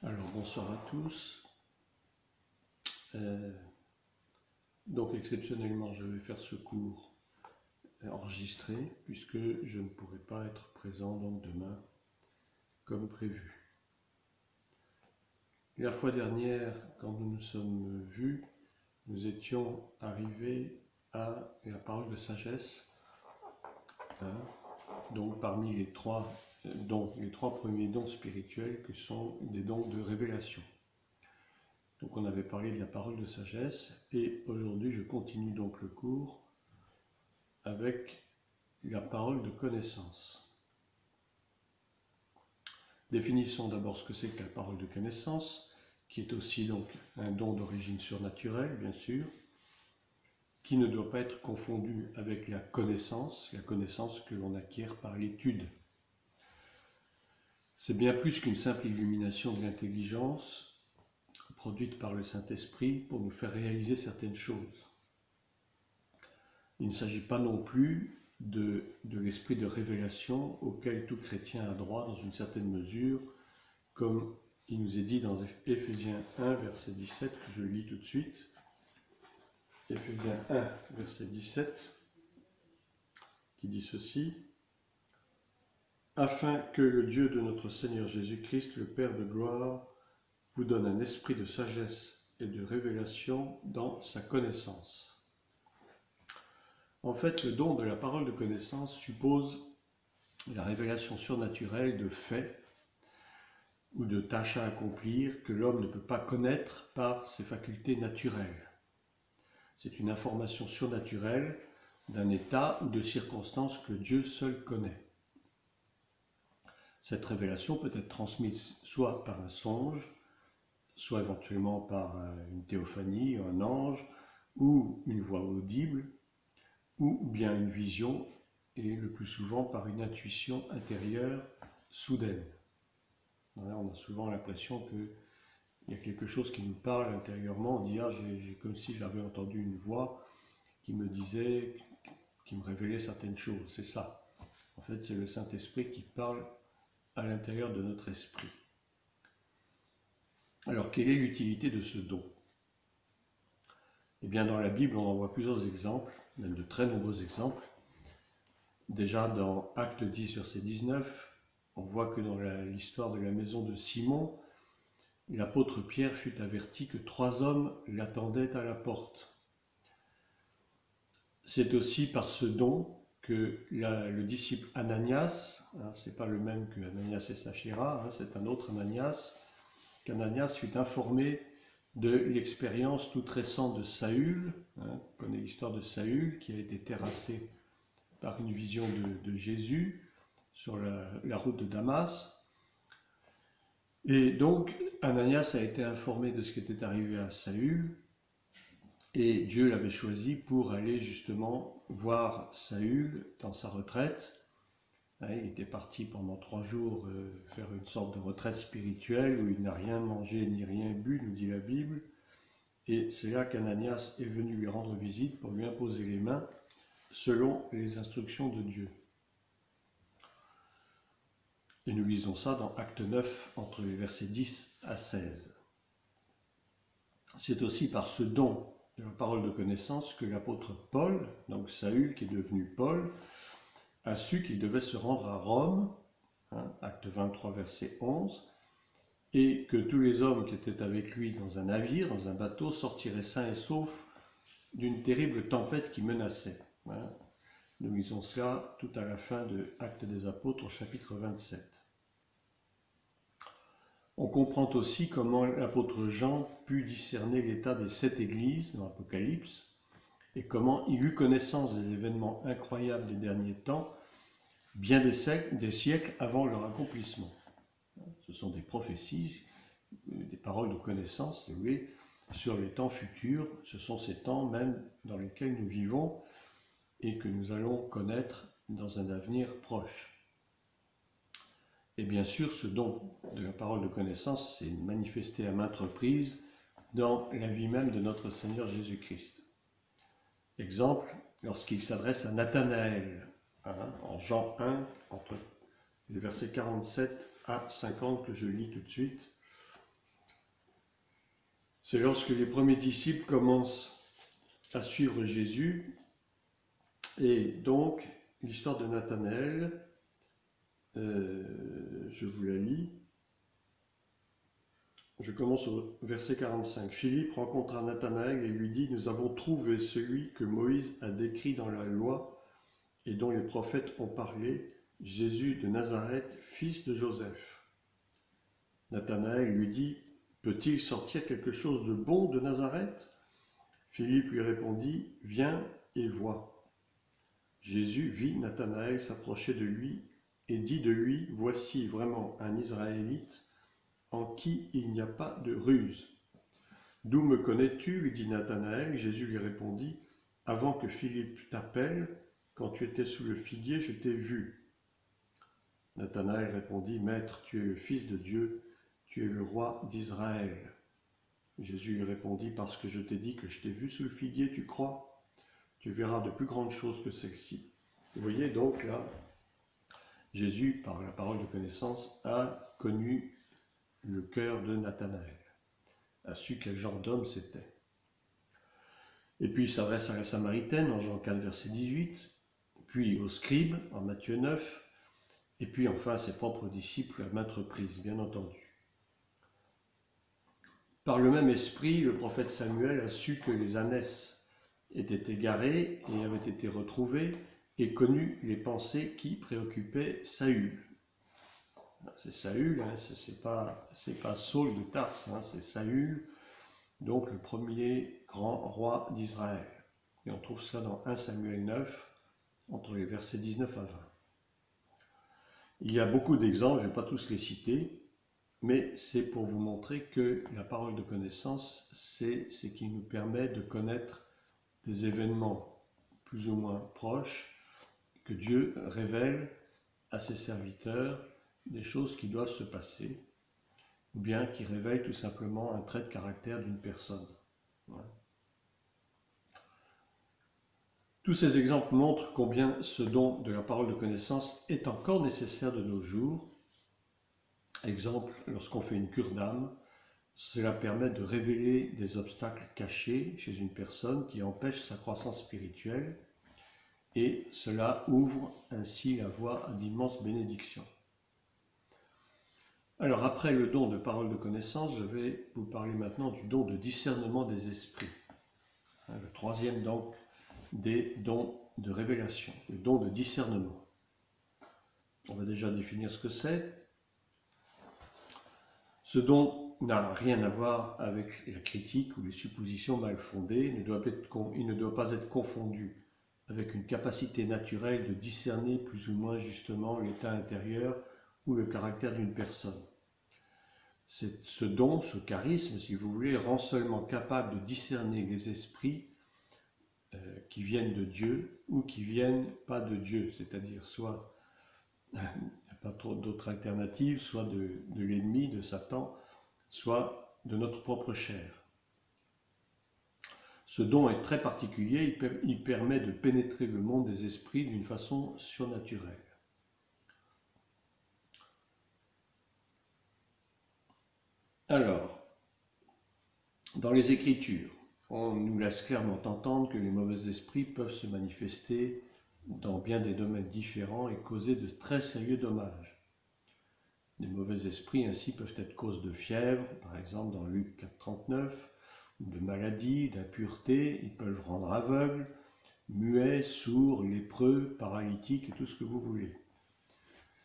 Alors bonsoir à tous. Donc exceptionnellement je vais faire ce cours enregistré puisque je ne pourrai pas être présent donc demain comme prévu. La fois dernière, quand nous nous sommes vus, nous étions arrivés à la parole de sagesse, donc parmi les trois dons, les trois premiers dons spirituels que sont des dons de révélation. Donc on avait parlé de la parole de sagesse et aujourd'hui je continue donc le cours avec la parole de connaissance. Définissons d'abord ce que c'est que la parole de connaissance, qui est aussi donc un don d'origine surnaturelle bien sûr, qui ne doit pas être confondu avec la connaissance que l'on acquiert par l'étude. C'est bien plus qu'une simple illumination de l'intelligence produite par le Saint-Esprit pour nous faire réaliser certaines choses. Il ne s'agit pas non plus de l'esprit de révélation auquel tout chrétien a droit dans une certaine mesure, comme il nous est dit dans Éphésiens 1, verset 17, que je lis tout de suite. Éphésiens 1, verset 17, qui dit ceci: « Afin que le Dieu de notre Seigneur Jésus-Christ, le Père de gloire, vous donne un esprit de sagesse et de révélation dans sa connaissance. » En fait, le don de la parole de connaissance suppose la révélation surnaturelle de faits ou de tâches à accomplir que l'homme ne peut pas connaître par ses facultés naturelles. C'est une information surnaturelle d'un état ou de circonstances que Dieu seul connaît. Cette révélation peut être transmise soit par un songe, soit éventuellement par une théophanie, un ange, ou une voix audible, ou bien une vision, et le plus souvent par une intuition intérieure soudaine. On a souvent l'impression qu'il y a quelque chose qui nous parle intérieurement, on dit « Ah, j'ai comme si j'avais entendu une voix qui me disait, qui me révélait certaines choses ». C'est ça. En fait, c'est le Saint-Esprit qui parle à l'intérieur de notre esprit. Alors, quelle est l'utilité de ce don? Eh bien, dans la Bible, on en voit plusieurs exemples, même de très nombreux exemples. Déjà, dans Acte 10, verset 19, on voit que dans l'histoire de la maison de Simon, l'apôtre Pierre fut averti que 3 hommes l'attendaient à la porte. C'est aussi par ce don que le disciple Ananias, c'est pas le même que Ananias et Saphira, c'est un autre Ananias, qu'Ananias fut informé de l'expérience toute récente de Saül, on connaît l'histoire de Saül qui a été terrassé par une vision de Jésus sur la route de Damas. Et donc Ananias a été informé de ce qui était arrivé à Saül, et Dieu l'avait choisi pour aller justement voir Saül dans sa retraite. Il était parti pendant 3 jours faire une sorte de retraite spirituelle où il n'a rien mangé ni rien bu, nous dit la Bible. Et c'est là qu'Ananias est venu lui rendre visite pour lui imposer les mains selon les instructions de Dieu. Et nous lisons ça dans Acte 9, entre les versets 10 à 16. C'est aussi par ce don de la parole de connaissance que l'apôtre Paul, donc Saül qui est devenu Paul, a su qu'il devait se rendre à Rome, Acte 23, verset 11, et que tous les hommes qui étaient avec lui dans un navire, dans un bateau, sortiraient sains et saufs d'une terrible tempête qui menaçait. Nous lisons cela tout à la fin de Actes des Apôtres, au chapitre 27. On comprend aussi comment l'apôtre Jean put discerner l'état des 7 églises dans l'Apocalypse et comment il eut connaissance des événements incroyables des derniers temps, bien des siècles avant leur accomplissement. Ce sont des prophéties, des paroles de connaissance, oui, sur les temps futurs. Ce sont ces temps même dans lesquels nous vivons et que nous allons connaître dans un avenir proche. Et bien sûr, ce don de la parole de connaissance s'est manifesté à maintes reprises dans la vie même de notre Seigneur Jésus-Christ. Exemple, lorsqu'il s'adresse à Nathanaël, en Jean 1, entre les versets 47 à 50 que je lis tout de suite. C'est lorsque les premiers disciples commencent à suivre Jésus, et donc l'histoire de Nathanaël, je vous la lis. Je commence au verset 45. Philippe rencontra Nathanaël et lui dit: Nous avons trouvé celui que Moïse a décrit dans la loi et dont les prophètes ont parlé, Jésus de Nazareth, fils de Joseph. Nathanaël lui dit: Peut-il sortir quelque chose de bon de Nazareth? Philippe lui répondit: Viens et vois. Jésus vit Nathanaël s'approcher de lui et dit de lui: Voici vraiment un Israélite en qui il n'y a pas de ruse. D'où me connais-tu? Lui dit Nathanaël. Jésus lui répondit: Avant que Philippe t'appelle, quand tu étais sous le figuier, je t'ai vu. Nathanaël répondit: Maître, tu es le Fils de Dieu, tu es le roi d'Israël. Jésus lui répondit: Parce que je t'ai dit que je t'ai vu sous le figuier, tu crois? Tu verras de plus grandes choses que celles-ci. Vous voyez donc là, Jésus, par la parole de connaissance, a connu le cœur de Nathanaël, a su quel genre d'homme c'était. Et puis il s'adresse à la Samaritaine en Jean 4, verset 18, puis aux scribes en Matthieu 9, et puis enfin à ses propres disciples à maintes reprises, bien entendu. Par le même esprit, le prophète Samuel a su que les ânesses étaient égarées et avaient été retrouvées, et connu les pensées qui préoccupaient Saül. C'est Saül, hein, c'est pas Saul de Tarse, hein, c'est Saül, donc le premier grand roi d'Israël. Et on trouve ça dans 1 Samuel 9, entre les versets 19 à 20. Il y a beaucoup d'exemples, je ne vais pas tous les citer, mais c'est pour vous montrer que la parole de connaissance, c'est ce qui nous permet de connaître des événements plus ou moins proches, que Dieu révèle à ses serviteurs des choses qui doivent se passer, ou bien qui révèlent tout simplement un trait de caractère d'une personne. Voilà. Tous ces exemples montrent combien ce don de la parole de connaissance est encore nécessaire de nos jours. Exemple, lorsqu'on fait une cure d'âme, cela permet de révéler des obstacles cachés chez une personne qui empêchent sa croissance spirituelle, et cela ouvre ainsi la voie à d'immenses bénédictions. Alors après le don de parole de connaissance, je vais vous parler maintenant du don de discernement des esprits. Le troisième donc des dons de révélation, le don de discernement. On va déjà définir ce que c'est. Ce don n'a rien à voir avec la critique ou les suppositions mal fondées, il ne doit pas être confondu avec une capacité naturelle de discerner plus ou moins justement l'état intérieur ou le caractère d'une personne. Ce don, ce charisme, si vous voulez, rend seulement capable de discerner les esprits qui viennent de Dieu ou qui viennent pas de Dieu, c'est-à-dire soit, il n'y a pas trop d'autres alternatives, soit de l'ennemi, de Satan, soit de notre propre chair. Ce don est très particulier, il permet de pénétrer le monde des esprits d'une façon surnaturelle. Alors, dans les Écritures, on nous laisse clairement entendre que les mauvais esprits peuvent se manifester dans bien des domaines différents et causer de très sérieux dommages. Les mauvais esprits ainsi peuvent être cause de fièvre, par exemple dans Luc 4, 39, ou de maladies, d'impuretés, ils peuvent rendre aveugles, muets, sourds, lépreux, paralytiques et tout ce que vous voulez.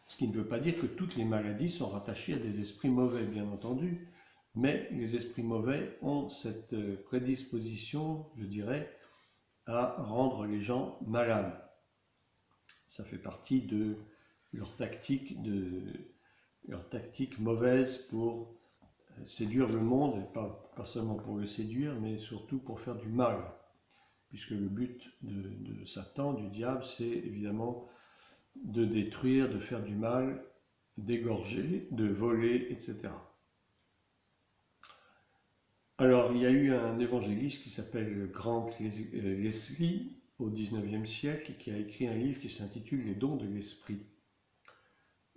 Ce qui ne veut pas dire que toutes les maladies sont rattachées à des esprits mauvais, bien entendu, mais les esprits mauvais ont cette prédisposition, je dirais, à rendre les gens malades. Ça fait partie de leur tactique mauvaise pour séduire le monde, et pas seulement pour le séduire, mais surtout pour faire du mal. Puisque le but de Satan, du diable, c'est évidemment de détruire, de faire du mal, d'égorger, de voler, etc. Alors, il y a eu un évangéliste qui s'appelle Grant Leslie au XIXe siècle qui a écrit un livre qui s'intitule « Les dons de l'esprit ».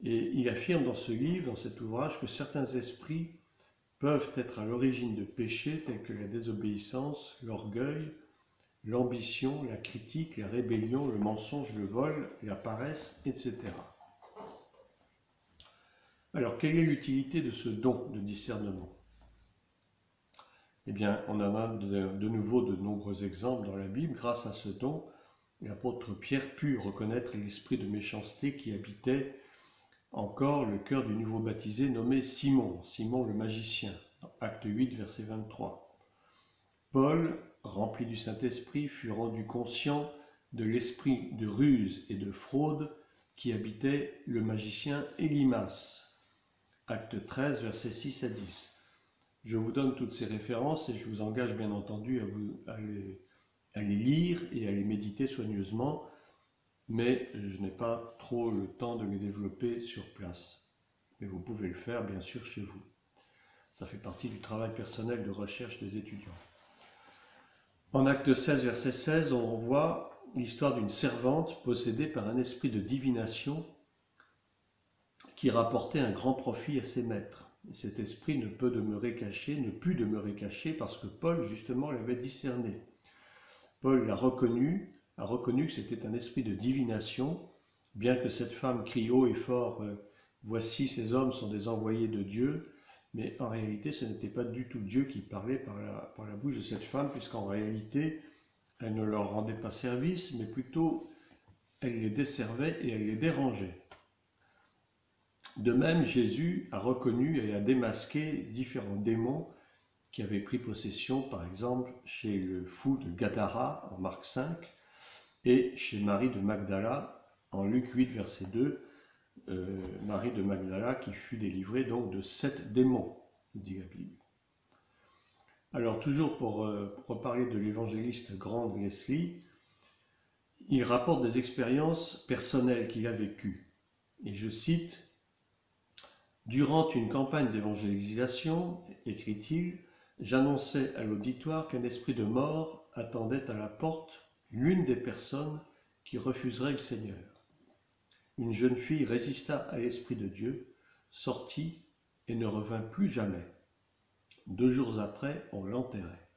Et il affirme dans ce livre, dans cet ouvrage, que certains esprits peuvent être à l'origine de péchés tels que la désobéissance, l'orgueil, l'ambition, la critique, la rébellion, le mensonge, le vol, la paresse, etc. Alors, quelle est l'utilité de ce don de discernement? Eh bien, on en a de nouveau de nombreux exemples dans la Bible. Grâce à ce don, l'apôtre Pierre put reconnaître l'esprit de méchanceté qui habitait encore le cœur du nouveau baptisé nommé Simon, Simon le magicien, dans Acte 8, verset 23. Paul, rempli du Saint-Esprit, fut rendu conscient de l'esprit de ruse et de fraude qui habitait le magicien Élymas. Acte 13, versets 6 à 10. Je vous donne toutes ces références et je vous engage bien entendu à les lire et à les méditer soigneusement, mais je n'ai pas trop le temps de les développer sur place. Mais vous pouvez le faire bien sûr chez vous. Ça fait partie du travail personnel de recherche des étudiants. En Acte 16, verset 16, on voit l'histoire d'une servante possédée par un esprit de divination qui rapportait un grand profit à ses maîtres. Et cet esprit ne put demeurer caché parce que Paul justement l'avait discerné. Paul a reconnu que c'était un esprit de divination, bien que cette femme crie haut et fort « Voici, ces hommes sont des envoyés de Dieu », mais en réalité, ce n'était pas du tout Dieu qui parlait par la bouche de cette femme, puisqu'en réalité, elle ne leur rendait pas service, mais plutôt elle les desservait et elle les dérangeait. De même, Jésus a reconnu et a démasqué différents démons qui avaient pris possession, par exemple, chez le fou de Gadara, en Marc 5, et chez Marie de Magdala, en Luc 8, verset 2, Marie de Magdala qui fut délivrée donc de 7 démons, dit la Bible. Alors, toujours pour reparler de l'évangéliste Grant Leslie, il rapporte des expériences personnelles qu'il a vécues. Et je cite, « Durant une campagne d'évangélisation, écrit-il, j'annonçais à l'auditoire qu'un esprit de mort attendait à la porte l'une des personnes qui refuserait le Seigneur. Une jeune fille résista à l'Esprit de Dieu, sortit et ne revint plus jamais. 2 jours après, on l'enterrait.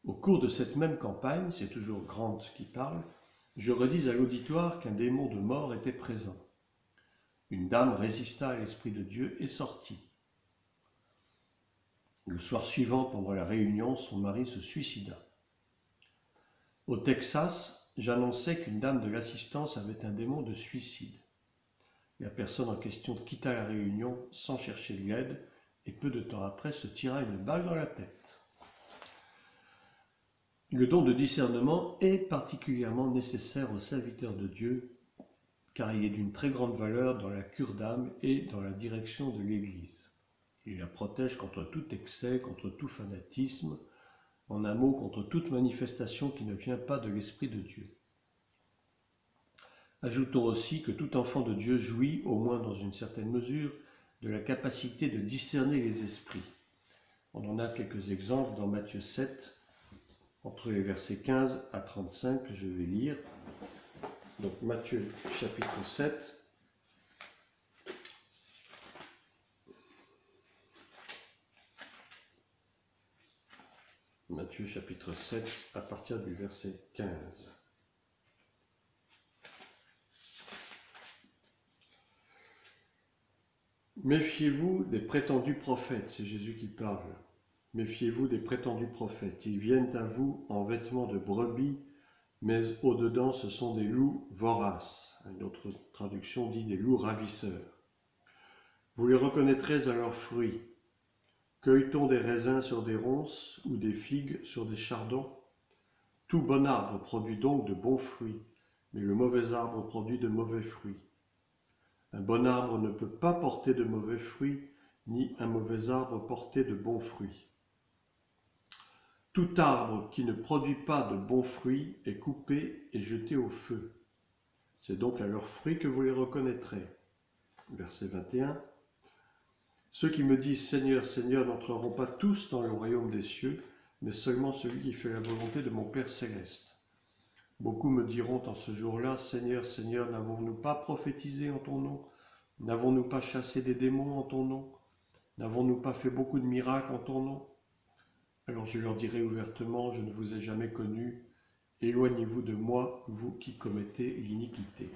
Au cours de cette même campagne, c'est toujours Grant qui parle, je redis à l'auditoire qu'un démon de mort était présent. Une dame résista à l'Esprit de Dieu et sortit. Le soir suivant, pendant la réunion, son mari se suicida. Au Texas, j'annonçais qu'une dame de l'assistance avait un démon de suicide. La personne en question quitta la réunion sans chercher de l'aide et peu de temps après se tira une balle dans la tête. Le don de discernement est particulièrement nécessaire aux serviteurs de Dieu car il est d'une très grande valeur dans la cure d'âme et dans la direction de l'Église. Il la protège contre tout excès, contre tout fanatisme, en un mot, contre toute manifestation qui ne vient pas de l'Esprit de Dieu. Ajoutons aussi que tout enfant de Dieu jouit, au moins dans une certaine mesure, de la capacité de discerner les esprits. On en a quelques exemples dans Matthieu 7, entre les versets 15 à 35, que je vais lire. Donc Matthieu chapitre 7. Matthieu chapitre 7 à partir du verset 15. Méfiez-vous des prétendus prophètes, c'est Jésus qui parle. Méfiez-vous des prétendus prophètes. Ils viennent à vous en vêtements de brebis, mais au-dedans ce sont des loups voraces. Une autre traduction dit des loups ravisseurs. Vous les reconnaîtrez à leurs fruits. Cueille-t-on des raisins sur des ronces ou des figues sur des chardons? Tout bon arbre produit donc de bons fruits, mais le mauvais arbre produit de mauvais fruits. Un bon arbre ne peut pas porter de mauvais fruits, ni un mauvais arbre porter de bons fruits. Tout arbre qui ne produit pas de bons fruits est coupé et jeté au feu. C'est donc à leurs fruits que vous les reconnaîtrez. Verset 21. Ceux qui me disent « Seigneur, Seigneur » n'entreront pas tous dans le royaume des cieux, mais seulement celui qui fait la volonté de mon Père céleste. Beaucoup me diront en ce jour-là « Seigneur, Seigneur, n'avons-nous pas prophétisé en ton nom? N'avons-nous pas chassé des démons en ton nom? N'avons-nous pas fait beaucoup de miracles en ton nom? Alors je leur dirai ouvertement, je ne vous ai jamais connus, éloignez-vous de moi, vous qui commettez l'iniquité.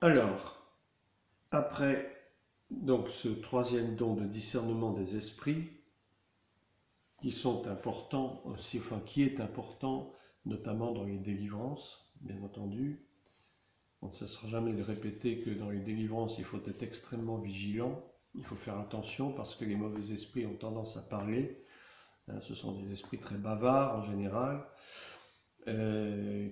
Alors, après donc ce troisième don de discernement des esprits, qui sont importants aussi, enfin qui est important, notamment dans les délivrances, bien entendu. On ne cessera jamais de répéter que dans les délivrances, il faut être extrêmement vigilant, il faut faire attention parce que les mauvais esprits ont tendance à parler. Ce sont des esprits très bavards en général,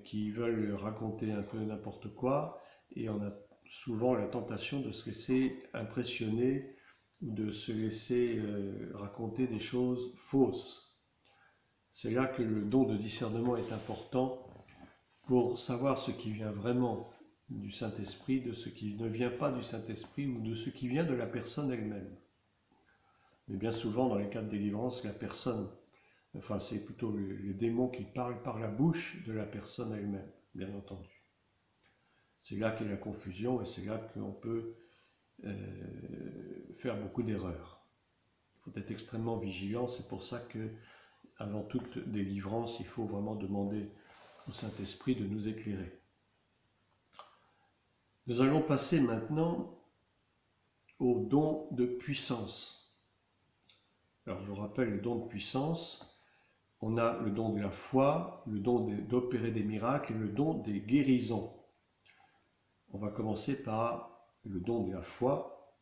qui veulent raconter un peu n'importe quoi, et on a souvent la tentation de se laisser impressionner ou de se laisser raconter des choses fausses. C'est là que le don de discernement est important pour savoir ce qui vient vraiment du Saint-Esprit, de ce qui ne vient pas du Saint-Esprit ou de ce qui vient de la personne elle-même. Mais bien souvent, dans les cas de délivrance, la personne, enfin c'est plutôt les démons qui parlent par la bouche de la personne elle-même, bien entendu. C'est là qu'est la confusion et c'est là qu'on peut faire beaucoup d'erreurs. Il faut être extrêmement vigilant, c'est pour ça que avant toute délivrance, il faut vraiment demander au Saint-Esprit de nous éclairer. Nous allons passer maintenant au don de puissance. Alors je vous rappelle le don de puissance, on a le don de la foi, le don d'opérer des miracles et le don des guérisons. On va commencer par le don de la foi,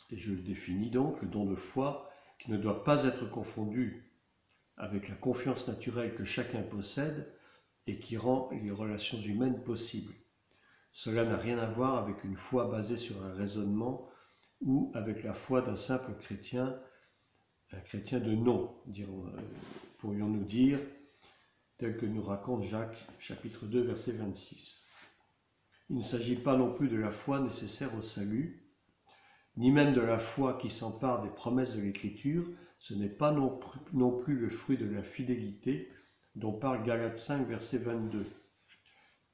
et je le définis donc, le don de foi qui ne doit pas être confondu avec la confiance naturelle que chacun possède et qui rend les relations humaines possibles. Cela n'a rien à voir avec une foi basée sur un raisonnement ou avec la foi d'un simple chrétien, un chrétien de nom, pourrions-nous dire, tel que nous raconte Jacques, chapitre 2, verset 26. Il ne s'agit pas non plus de la foi nécessaire au salut, ni même de la foi qui s'empare des promesses de l'Écriture, ce n'est pas non plus le fruit de la fidélité dont parle Galates 5, verset 22.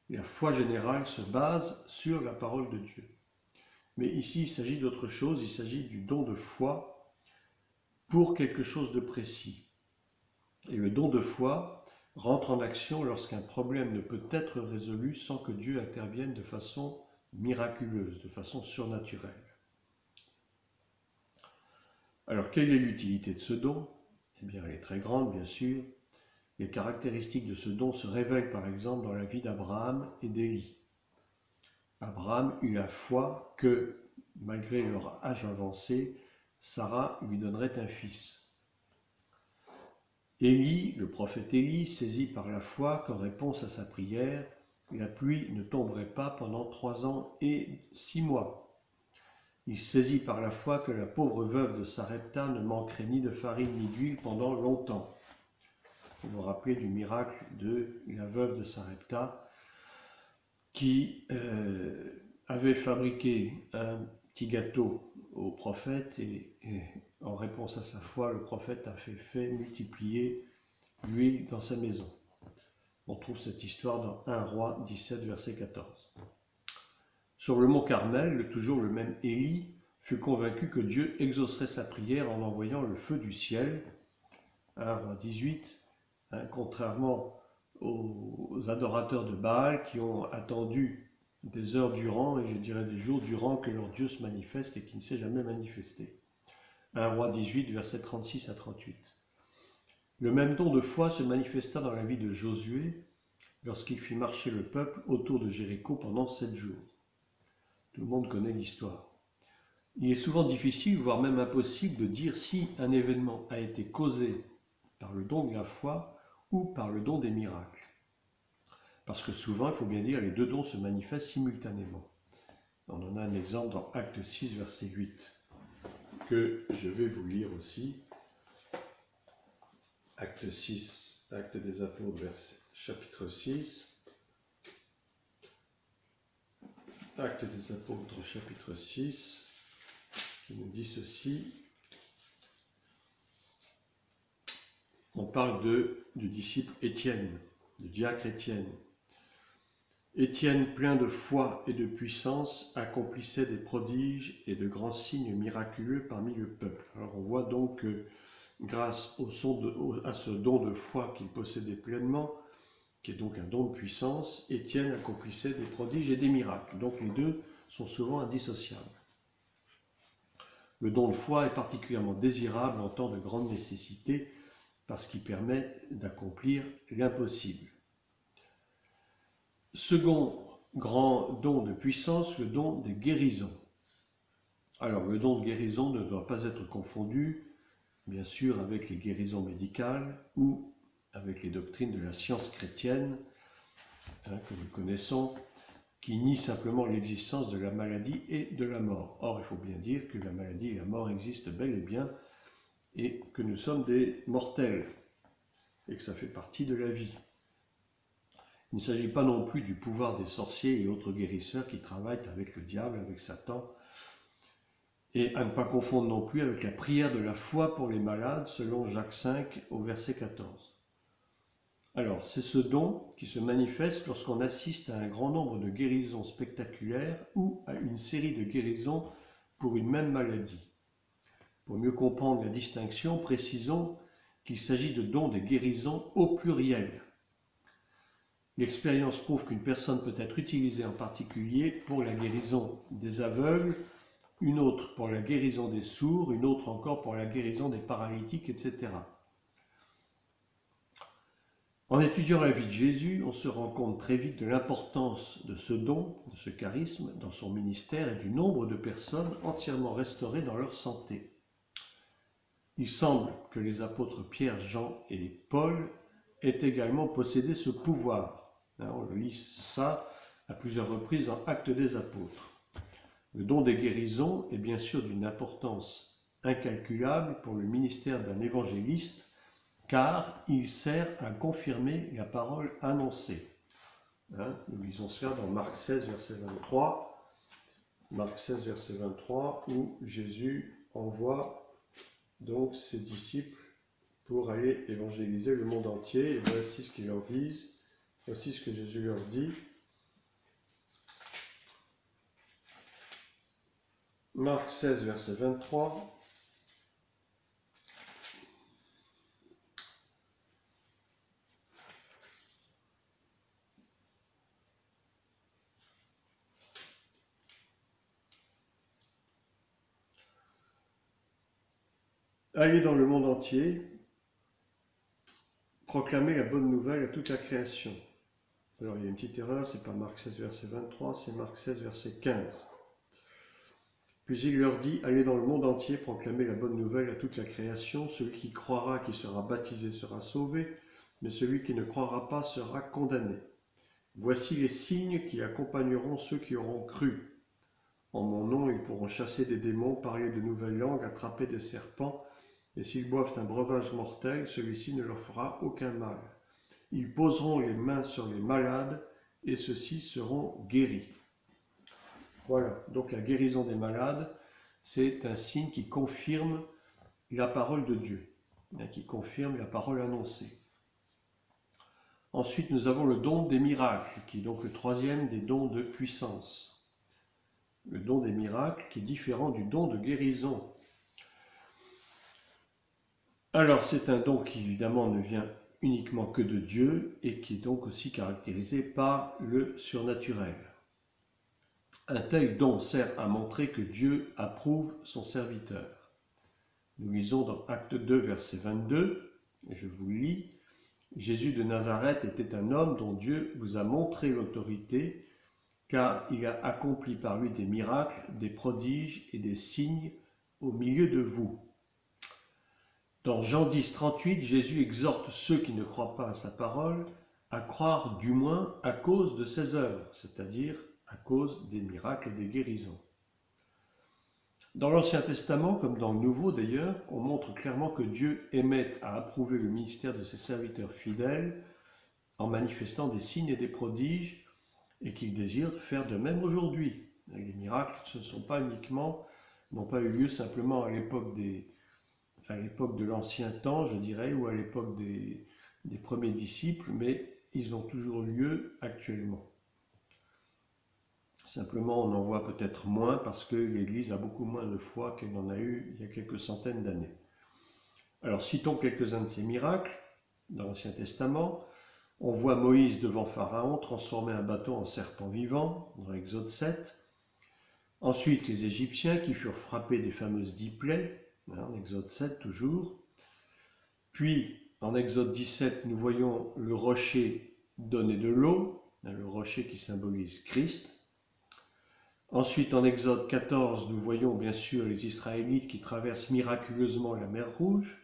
La foi générale se base sur la parole de Dieu. Mais ici, il s'agit d'autre chose, il s'agit du don de foi pour quelque chose de précis. Et le don de foi rentre en action lorsqu'un problème ne peut être résolu sans que Dieu intervienne de façon miraculeuse, de façon surnaturelle. Alors, quelle est l'utilité de ce don? Eh bien, elle est très grande, bien sûr. Les caractéristiques de ce don se révèlent par exemple dans la vie d'Abraham et d'Élie. Abraham eut la foi que, malgré leur âge avancé, Sarah lui donnerait un fils. Élie, le prophète Élie, saisit par la foi qu'en réponse à sa prière, la pluie ne tomberait pas pendant 3 ans et 6 mois. Il saisit par la foi que la pauvre veuve de Sarepta ne manquerait ni de farine ni d'huile pendant longtemps. Vous vous rappelez du miracle de la veuve de Sarepta qui avait fabriqué un petit gâteau au prophète et en réponse à sa foi, le prophète a fait multiplier l'huile dans sa maison. On trouve cette histoire dans 1 Roi 17, verset 14. Sur le mont Carmel, toujours le même Élie fut convaincu que Dieu exaucerait sa prière en envoyant le feu du ciel. 1 Roi 18, contrairement aux adorateurs de Baal qui ont attendu des heures durant, et je dirais des jours durant, que leur Dieu se manifeste et qui ne s'est jamais manifesté. 1 Roi 18, versets 36 à 38. Le même don de foi se manifesta dans la vie de Josué lorsqu'il fit marcher le peuple autour de Jéricho pendant 7 jours. Tout le monde connaît l'histoire. Il est souvent difficile, voire même impossible, de dire si un événement a été causé par le don de la foi ou par le don des miracles. Parce que souvent, il faut bien dire, les deux dons se manifestent simultanément. On en a un exemple dans Acte 6, verset 8, que je vais vous lire aussi. Acte 6, Acte des Apôtres, chapitre 6. Acte des Apôtres, chapitre 6, qui nous dit ceci. On parle du disciple Étienne, du diacre Étienne. Étienne, plein de foi et de puissance, accomplissait des prodiges et de grands signes miraculeux parmi le peuple. Alors on voit donc que grâce à ce don de foi qu'il possédait pleinement, qui est donc un don de puissance, Étienne accomplissait des prodiges et des miracles. Donc les deux sont souvent indissociables. Le don de foi est particulièrement désirable en temps de grande nécessité parce qu'il permet d'accomplir l'impossible. Second grand don de puissance, le don des guérisons. Alors le don de guérison ne doit pas être confondu, bien sûr, avec les guérisons médicales ou avec les doctrines de la science chrétienne, que nous connaissons, qui nie simplement l'existence de la maladie et de la mort. Or, il faut bien dire que la maladie et la mort existent bel et bien, et que nous sommes des mortels, et que ça fait partie de la vie. Il ne s'agit pas non plus du pouvoir des sorciers et autres guérisseurs qui travaillent avec le diable, avec Satan, et à ne pas confondre non plus avec la prière de la foi pour les malades, selon Jacques 5 au verset 14. Alors, c'est ce don qui se manifeste lorsqu'on assiste à un grand nombre de guérisons spectaculaires ou à une série de guérisons pour une même maladie. Pour mieux comprendre la distinction, précisons qu'il s'agit de dons des guérisons au pluriel. L'expérience prouve qu'une personne peut être utilisée en particulier pour la guérison des aveugles, une autre pour la guérison des sourds, une autre encore pour la guérison des paralytiques, etc. En étudiant la vie de Jésus, on se rend compte très vite de l'importance de ce don, de ce charisme dans son ministère et du nombre de personnes entièrement restaurées dans leur santé. Il semble que les apôtres Pierre, Jean et Paul aient également possédé ce pouvoir. On lit ça à plusieurs reprises en Actes des Apôtres. Le don des guérisons est bien sûr d'une importance incalculable pour le ministère d'un évangéliste, car il sert à confirmer la parole annoncée. Nous lisons cela dans Marc 16, verset 23. Marc 16, verset 23, où Jésus envoie donc ses disciples pour aller évangéliser le monde entier. Et voici ce qu'ils leur disent, voici ce que Jésus leur dit. Marc 16, verset 23. Allez dans le monde entier, proclamer la bonne nouvelle à toute la création. Alors il y a une petite erreur, c'est pas Marc 16, verset 23, c'est Marc 16, verset 15. Puis il leur dit, allez dans le monde entier, proclamer la bonne nouvelle à toute la création. Celui qui croira, qui sera baptisé, sera sauvé, mais celui qui ne croira pas sera condamné. Voici les signes qui accompagneront ceux qui auront cru. En mon nom, ils pourront chasser des démons, parler de nouvelles langues, attraper des serpents, et s'ils boivent un breuvage mortel, celui-ci ne leur fera aucun mal. Ils poseront les mains sur les malades, et ceux-ci seront guéris. Voilà, donc la guérison des malades, c'est un signe qui confirme la parole de Dieu, qui confirme la parole annoncée. Ensuite, nous avons le don des miracles, qui est donc le troisième des dons de puissance. Le don des miracles qui est différent du don de guérison. Alors, c'est un don qui évidemment ne vient uniquement que de Dieu et qui est donc aussi caractérisé par le surnaturel. Un tel don sert à montrer que Dieu approuve son serviteur. Nous lisons dans Acte 2, verset 22, et je vous lis. Jésus de Nazareth était un homme dont Dieu vous a montré l'autorité, car il a accompli par lui des miracles, des prodiges et des signes au milieu de vous. Dans Jean 10, 38, Jésus exhorte ceux qui ne croient pas à sa parole à croire du moins à cause de ses œuvres, c'est-à-dire à cause des miracles et des guérisons. Dans l'Ancien Testament, comme dans le Nouveau d'ailleurs, on montre clairement que Dieu aimait à approuver le ministère de ses serviteurs fidèles en manifestant des signes et des prodiges et qu'il désire faire de même aujourd'hui. Les miracles n'ont pas eu lieu simplement à l'époque de l'Ancien Temps, je dirais, ou à l'époque des premiers disciples, mais ils ont toujours lieu actuellement. Simplement, on en voit peut-être moins parce que l'Église a beaucoup moins de foi qu'elle en a eu il y a quelques centaines d'années. Alors, citons quelques-uns de ces miracles dans l'Ancien Testament. On voit Moïse devant Pharaon transformer un bâton en serpent vivant, dans Exode 7. Ensuite, les Égyptiens qui furent frappés des fameuses 10 plaies, en Exode 7 toujours. Puis, en Exode 17, nous voyons le rocher donner de l'eau, le rocher qui symbolise Christ. Ensuite, en Exode 14, nous voyons bien sûr les Israélites qui traversent miraculeusement la mer Rouge.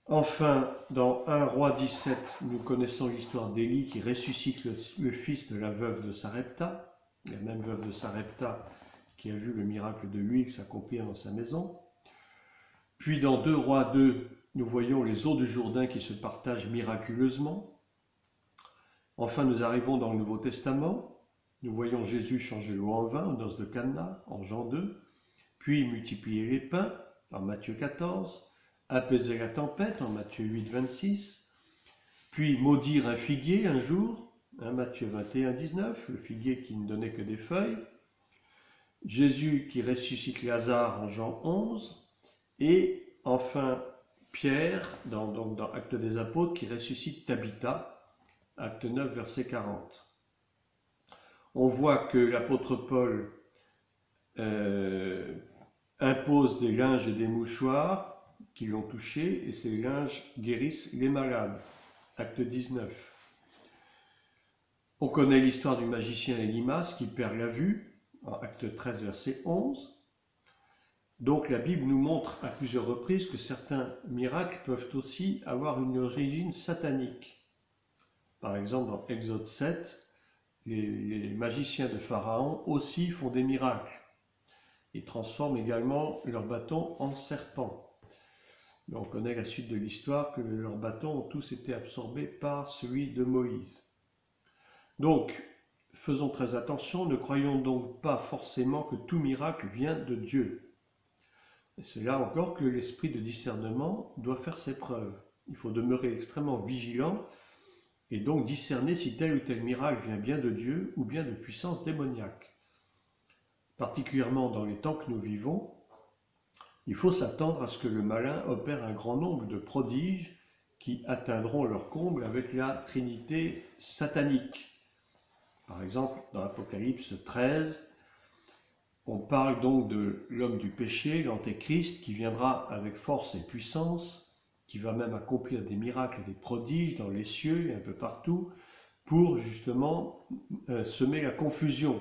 Enfin, dans 1 Roi 17, nous connaissons l'histoire d'Élie qui ressuscite le fils de la veuve de Sarepta, la même veuve de Sarepta qui a vu le miracle de l'huile s'accomplir dans sa maison. Puis dans 2 Rois 2, nous voyons les eaux du Jourdain qui se partagent miraculeusement. Enfin, nous arrivons dans le Nouveau Testament. Nous voyons Jésus changer l'eau en vin aux noces de Cana, en Jean 2, puis multiplier les pains, en Matthieu 14, apaiser la tempête, en Matthieu 8, 26, puis maudire un figuier un jour, Matthieu 21, 19, le figuier qui ne donnait que des feuilles, Jésus qui ressuscite Lazare en Jean 11, et enfin Pierre, dans Actes des Apôtres, qui ressuscite Tabitha, Acte 9, verset 40. On voit que l'apôtre Paul impose des linges et des mouchoirs qui l'ont touché, et ces linges guérissent les malades. Acte 19. On connaît l'histoire du magicien Élimas qui perd la vue, en Acte 13, verset 11. Donc la Bible nous montre à plusieurs reprises que certains miracles peuvent aussi avoir une origine satanique. Par exemple, dans Exode 7, les magiciens de Pharaon aussi font des miracles. Ils transforment également leurs bâtons en serpents. Mais on connaît la suite de l'histoire, que leurs bâtons ont tous été absorbés par celui de Moïse. Donc, faisons très attention, ne croyons donc pas forcément que tout miracle vient de Dieu. Et c'est là encore que l'esprit de discernement doit faire ses preuves. Il faut demeurer extrêmement vigilant et donc discerner si tel ou tel miracle vient bien de Dieu ou bien de puissance démoniaque. Particulièrement dans les temps que nous vivons, il faut s'attendre à ce que le malin opère un grand nombre de prodiges qui atteindront leur comble avec la Trinité satanique. Par exemple, dans Apocalypse 13, on parle donc de l'homme du péché, l'Antéchrist, qui viendra avec force et puissance, qui va même accomplir des miracles et des prodiges dans les cieux et un peu partout, pour justement semer la confusion,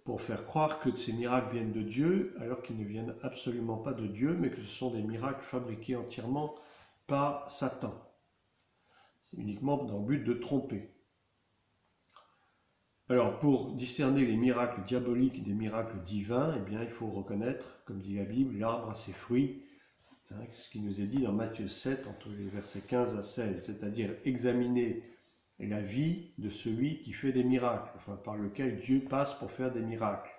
pour faire croire que ces miracles viennent de Dieu, alors qu'ils ne viennent absolument pas de Dieu, mais que ce sont des miracles fabriqués entièrement par Satan. C'est uniquement dans le but de tromper. Alors, pour discerner les miracles diaboliques des miracles divins, eh bien, il faut reconnaître, comme dit la Bible, l'arbre à ses fruits, ce qui nous est dit dans Matthieu 7, entre les versets 15 à 16, c'est-à-dire examiner la vie de celui qui fait des miracles, enfin par lequel Dieu passe pour faire des miracles.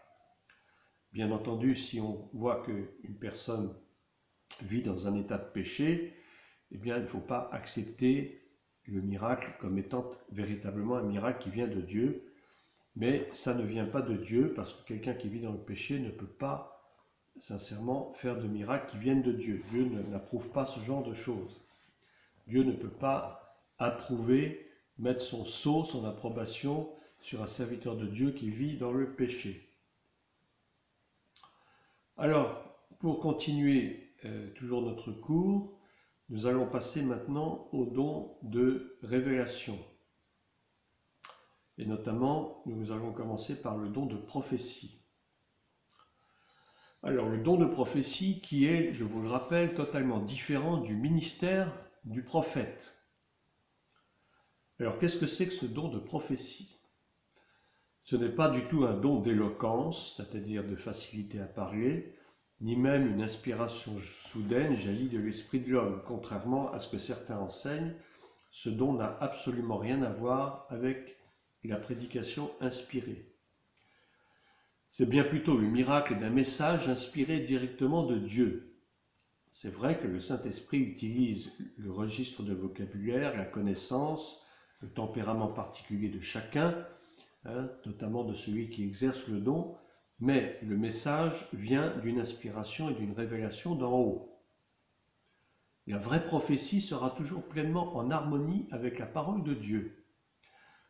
Bien entendu, si on voit qu'une personne vit dans un état de péché, eh bien, il ne faut pas accepter le miracle comme étant véritablement un miracle qui vient de Dieu, mais ça ne vient pas de Dieu parce que quelqu'un qui vit dans le péché ne peut pas sincèrement faire de miracles qui viennent de Dieu. Dieu n'approuve pas ce genre de choses. Dieu ne peut pas approuver, mettre son sceau, son approbation sur un serviteur de Dieu qui vit dans le péché. Alors, pour continuer toujours notre cours, nous allons passer maintenant au don de révélation. Et notamment, nous allons commencer par le don de prophétie. Alors, le don de prophétie qui est, je vous le rappelle, totalement différent du ministère du prophète. Alors, qu'est-ce que c'est que ce don de prophétie? Ce n'est pas du tout un don d'éloquence, c'est-à-dire de facilité à parler, ni même une inspiration soudaine jaillie de l'esprit de l'homme. Contrairement à ce que certains enseignent, ce don n'a absolument rien à voir avec la prédication inspirée. C'est bien plutôt le miracle d'un message inspiré directement de Dieu. C'est vrai que le Saint-Esprit utilise le registre de vocabulaire, la connaissance, le tempérament particulier de chacun notamment de celui qui exerce le don, mais le message vient d'une inspiration et d'une révélation d'en haut. La vraie prophétie sera toujours pleinement en harmonie avec la parole de Dieu.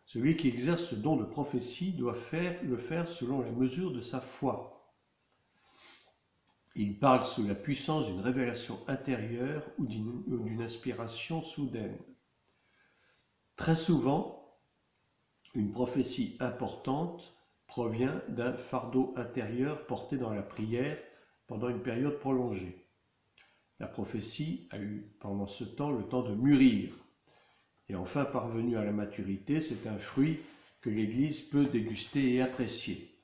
Celui qui exerce ce don de prophétie doit le faire selon la mesure de sa foi. Il parle sous la puissance d'une révélation intérieure ou d'une inspiration soudaine. Très souvent, une prophétie importante provient d'un fardeau intérieur porté dans la prière pendant une période prolongée. La prophétie a eu pendant ce temps le temps de mûrir. Et enfin, parvenue à la maturité, c'est un fruit que l'Église peut déguster et apprécier.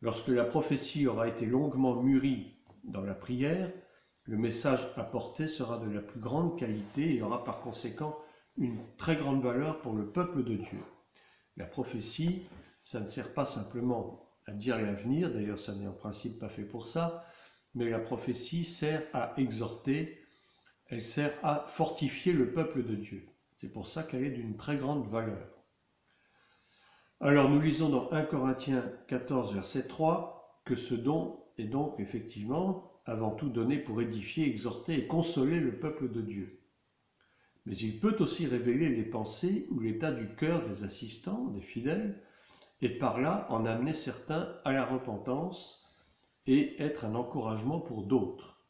Lorsque la prophétie aura été longuement mûrie dans la prière, le message apporté sera de la plus grande qualité et aura par conséquent une très grande valeur pour le peuple de Dieu. La prophétie, ça ne sert pas simplement à dire l'avenir, d'ailleurs ça n'est en principe pas fait pour ça, mais la prophétie sert à exhorter, elle sert à fortifier le peuple de Dieu. C'est pour ça qu'elle est d'une très grande valeur. Alors nous lisons dans 1 Corinthiens 14, verset 3, que ce don est donc effectivement avant tout donné pour édifier, exhorter et consoler le peuple de Dieu. Mais il peut aussi révéler les pensées ou l'état du cœur des assistants, des fidèles, et par là en amener certains à la repentance et être un encouragement pour d'autres.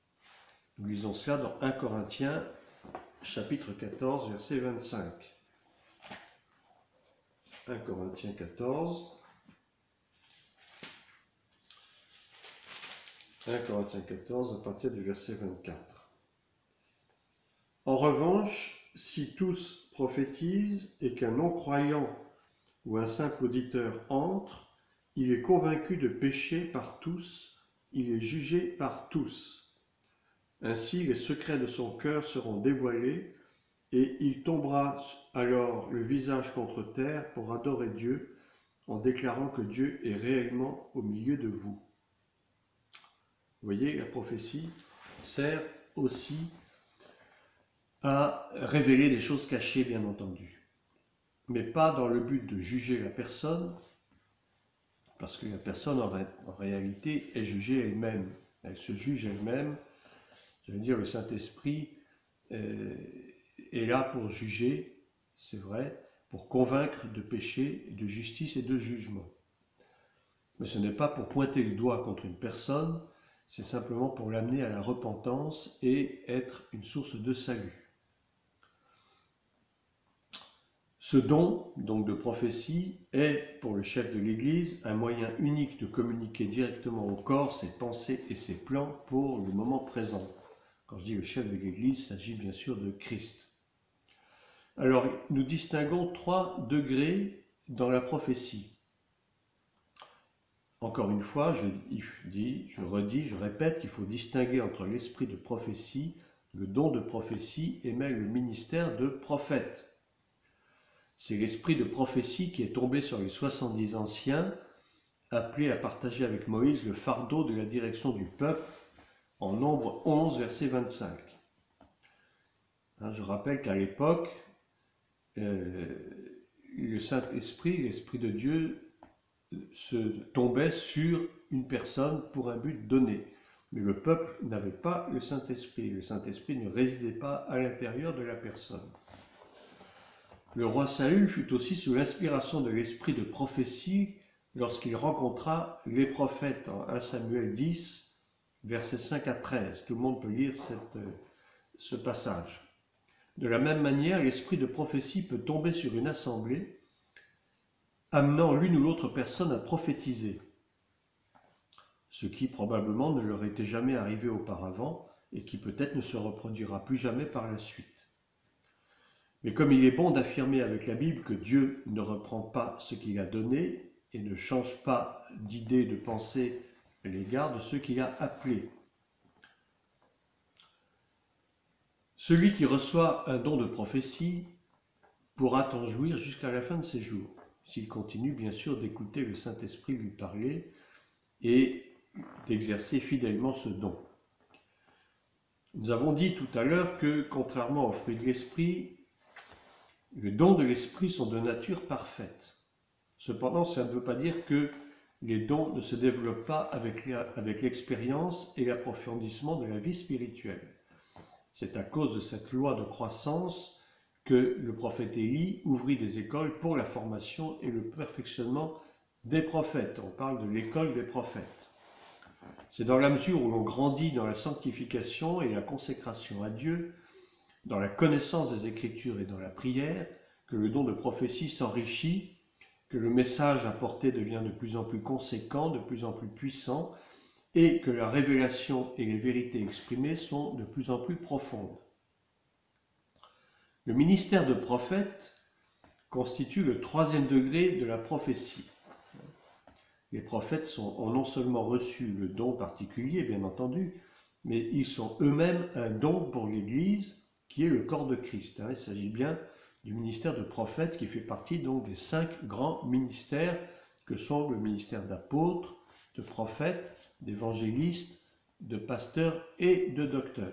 Nous lisons cela dans 1 Corinthiens chapitre 14, verset 25. 1 Corinthiens 14. 1 Corinthiens 14 à partir du verset 24. En revanche, si tous prophétisent et qu'un non-croyant ou un simple auditeur entre, il est convaincu de péché par tous, il est jugé par tous. Ainsi, les secrets de son cœur seront dévoilés et il tombera alors le visage contre terre pour adorer Dieu en déclarant que Dieu est réellement au milieu de vous. Vous voyez, la prophétie sert aussi à révéler des choses cachées, bien entendu. Mais pas dans le but de juger la personne, parce que la personne en réalité est jugée elle-même. Elle se juge elle-même. J'allais dire, le Saint-Esprit est là pour juger, c'est vrai, pour convaincre de péché, de justice et de jugement. Mais ce n'est pas pour pointer le doigt contre une personne, c'est simplement pour l'amener à la repentance et être une source de salut. Ce don, donc de prophétie, est pour le chef de l'Église un moyen unique de communiquer directement au corps ses pensées et ses plans pour le moment présent. Quand je dis le chef de l'Église, il s'agit bien sûr de Christ. Alors, nous distinguons 3 degrés dans la prophétie. Encore une fois, je répète qu'il faut distinguer entre l'esprit de prophétie, le don de prophétie et même le ministère de prophète. C'est l'esprit de prophétie qui est tombé sur les 70 anciens, appelés à partager avec Moïse le fardeau de la direction du peuple, en Nombre 11, verset 25. Je rappelle qu'à l'époque, le Saint-Esprit, l'Esprit de Dieu, se tombait sur une personne pour un but donné. Mais le peuple n'avait pas le Saint-Esprit. Le Saint-Esprit ne résidait pas à l'intérieur de la personne. Le roi Saül fut aussi sous l'inspiration de l'esprit de prophétie lorsqu'il rencontra les prophètes en 1 Samuel 10, versets 5 à 13. Tout le monde peut lire ce passage. De la même manière, l'esprit de prophétie peut tomber sur une assemblée, amenant l'une ou l'autre personne à prophétiser, ce qui probablement ne leur était jamais arrivé auparavant et qui peut-être ne se reproduira plus jamais par la suite. Mais comme il est bon d'affirmer avec la Bible que Dieu ne reprend pas ce qu'il a donné et ne change pas d'idée, de pensée à l'égard de ceux qu'il a appelés. Celui qui reçoit un don de prophétie pourra en jouir jusqu'à la fin de ses jours, s'il continue bien sûr d'écouter le Saint-Esprit lui parler et d'exercer fidèlement ce don. Nous avons dit tout à l'heure que, contrairement aux fruits de l'Esprit, les dons de l'Esprit sont de nature parfaite. Cependant, cela ne veut pas dire que les dons ne se développent pas avec l'expérience et l'approfondissement de la vie spirituelle. C'est à cause de cette loi de croissance que le prophète Élie ouvrit des écoles pour la formation et le perfectionnement des prophètes. On parle de l'école des prophètes. C'est dans la mesure où l'on grandit dans la sanctification et la consécration à Dieu, dans la connaissance des Écritures et dans la prière, que le don de prophétie s'enrichit, que le message apporté devient de plus en plus conséquent, de plus en plus puissant, et que la révélation et les vérités exprimées sont de plus en plus profondes. Le ministère de prophète constitue le 3e degré de la prophétie. Les prophètes ont non seulement reçu le don particulier, bien entendu, mais ils sont eux-mêmes un don pour l'Église, qui est le corps de Christ. Il s'agit bien du ministère de prophète qui fait partie donc des 5 grands ministères que sont le ministère d'apôtre, de prophète, d'évangéliste, de pasteur et de docteur.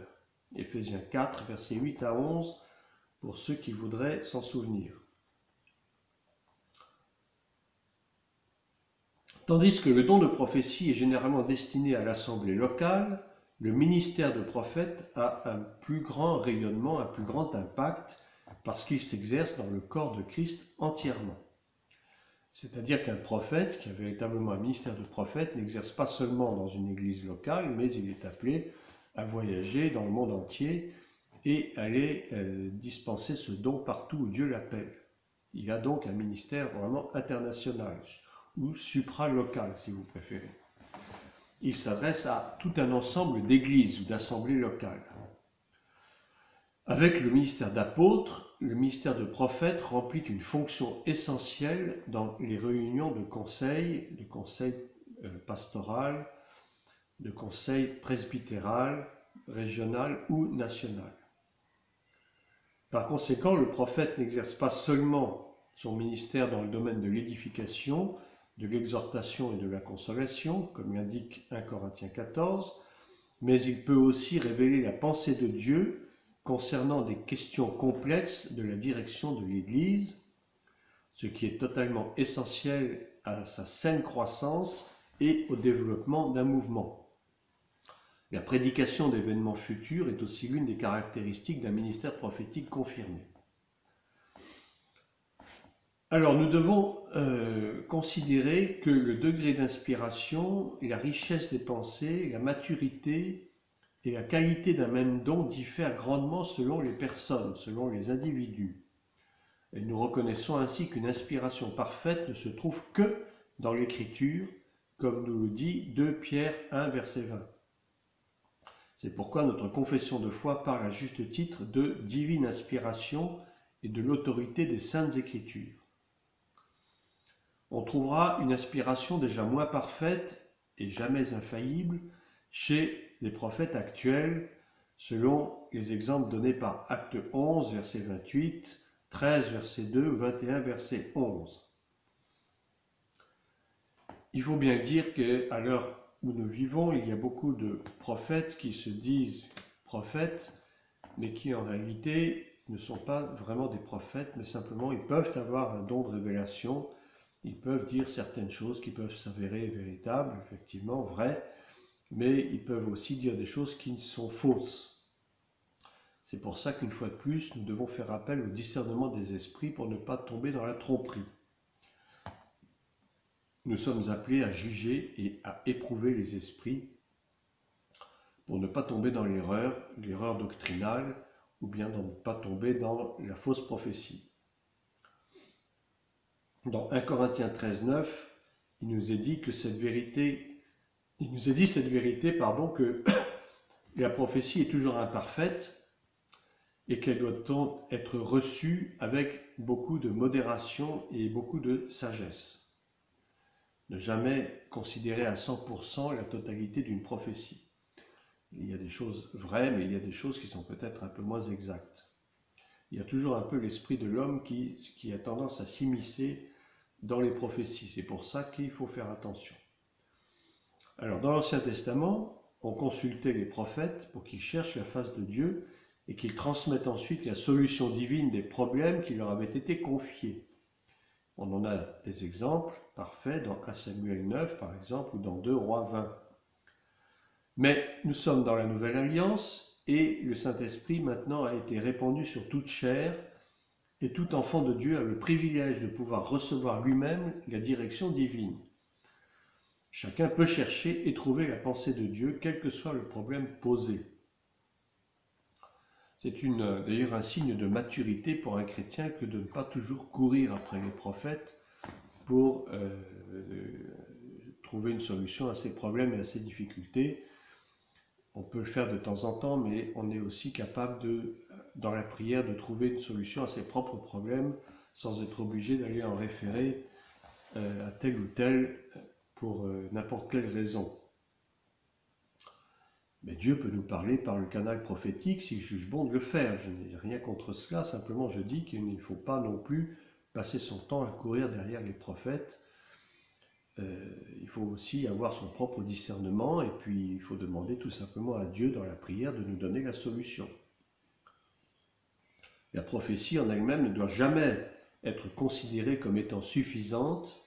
Éphésiens 4, versets 8 à 11, pour ceux qui voudraient s'en souvenir. Tandis que le don de prophétie est généralement destiné à l'assemblée locale, le ministère de prophète a un plus grand rayonnement, un plus grand impact, parce qu'il s'exerce dans le corps de Christ entièrement. C'est-à-dire qu'un prophète, qui a véritablement un ministère de prophète, n'exerce pas seulement dans une église locale, mais il est appelé à voyager dans le monde entier et aller dispenser ce don partout où Dieu l'appelle. Il a donc un ministère vraiment international, ou supralocal si vous préférez. Il s'adresse à tout un ensemble d'églises ou d'assemblées locales. Avec le ministère d'apôtre, le ministère de prophète remplit une fonction essentielle dans les réunions de conseil pastoral, de conseil presbytéral, régional ou national. Par conséquent, le prophète n'exerce pas seulement son ministère dans le domaine de l'édification, de l'exhortation et de la consolation, comme l'indique 1 Corinthiens 14, mais il peut aussi révéler la pensée de Dieu concernant des questions complexes de la direction de l'Église, ce qui est totalement essentiel à sa saine croissance et au développement d'un mouvement. La prédication d'événements futurs est aussi l'une des caractéristiques d'un ministère prophétique confirmé. Alors nous devons considérer que le degré d'inspiration, la richesse des pensées, la maturité et la qualité d'un même don diffèrent grandement selon les personnes, selon les individus. Et nous reconnaissons ainsi qu'une inspiration parfaite ne se trouve que dans l'Écriture, comme nous le dit 2 Pierre 1, verset 20. C'est pourquoi notre confession de foi parle à juste titre de divine inspiration et de l'autorité des Saintes Écritures. On trouvera une inspiration déjà moins parfaite et jamais infaillible chez les prophètes actuels, selon les exemples donnés par Acte 11, verset 28, 13, verset 2, 21, verset 11. Il faut bien dire qu'à l'heure où nous vivons, il y a beaucoup de prophètes qui se disent prophètes, mais qui en réalité ne sont pas vraiment des prophètes, mais simplement ils peuvent avoir un don de révélation. Ils peuvent dire certaines choses qui peuvent s'avérer véritables, effectivement, vraies, mais ils peuvent aussi dire des choses qui sont fausses. C'est pour ça qu'une fois de plus, nous devons faire appel au discernement des esprits pour ne pas tomber dans la tromperie. Nous sommes appelés à juger et à éprouver les esprits pour ne pas tomber dans l'erreur doctrinale, ou bien ne pas tomber dans la fausse prophétie. Dans 1 Corinthiens 13, 9, il nous est dit cette vérité, que la prophétie est toujours imparfaite et qu'elle doit donc être reçue avec beaucoup de modération et beaucoup de sagesse. Ne jamais considérer à 100% la totalité d'une prophétie. Il y a des choses vraies, mais il y a des choses qui sont peut-être un peu moins exactes. Il y a toujours un peu l'esprit de l'homme qui a tendance à s'immiscer dans les prophéties. C'est pour ça qu'il faut faire attention. Alors, dans l'Ancien Testament, on consultait les prophètes pour qu'ils cherchent la face de Dieu et qu'ils transmettent ensuite la solution divine des problèmes qui leur avaient été confiés. On en a des exemples parfaits dans 1 Samuel 9 par exemple ou dans 2 Rois 20. Mais nous sommes dans la Nouvelle Alliance et le Saint-Esprit maintenant a été répandu sur toute chair et tout enfant de Dieu a le privilège de pouvoir recevoir lui-même la direction divine. Chacun peut chercher et trouver la pensée de Dieu, quel que soit le problème posé. C'est d'ailleurs un signe de maturité pour un chrétien que de ne pas toujours courir après les prophètes pour trouver une solution à ses problèmes et à ses difficultés. On peut le faire de temps en temps, mais on est aussi capable, dans la prière, de trouver une solution à ses propres problèmes sans être obligé d'aller en référer à tel ou tel pour n'importe quelle raison. Mais Dieu peut nous parler par le canal prophétique s'il juge bon de le faire. Je n'ai rien contre cela, simplement je dis qu'il ne faut pas non plus passer son temps à courir derrière les prophètes. Il faut aussi avoir son propre discernement et puis il faut demander tout simplement à Dieu dans la prière de nous donner la solution. La prophétie en elle-même ne doit jamais être considérée comme étant suffisante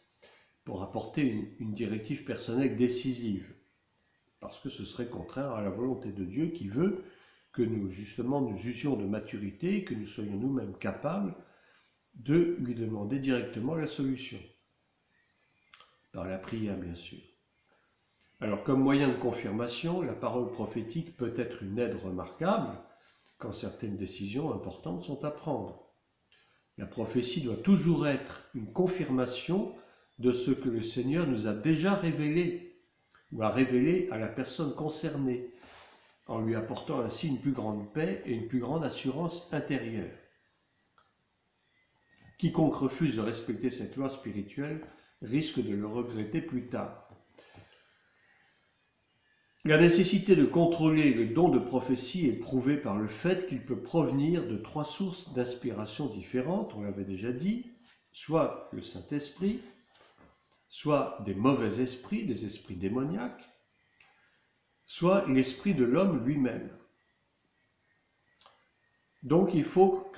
pour apporter une directive personnelle décisive, parce que ce serait contraire à la volonté de Dieu qui veut que nous, justement, nous usions de maturité, que nous soyons nous-mêmes capables de lui demander directement la solution. Par la prière, bien sûr. Alors, comme moyen de confirmation, la parole prophétique peut être une aide remarquable quand certaines décisions importantes sont à prendre. La prophétie doit toujours être une confirmation de ce que le Seigneur nous a déjà révélé ou a révélé à la personne concernée, en lui apportant ainsi une plus grande paix et une plus grande assurance intérieure. Quiconque refuse de respecter cette loi spirituelle risque de le regretter plus tard. La nécessité de contrôler le don de prophétie est prouvée par le fait qu'il peut provenir de 3 sources d'inspiration différentes, on l'avait déjà dit, soit le Saint-Esprit, soit des mauvais esprits, des esprits démoniaques, soit l'esprit de l'homme lui-même. Donc il faut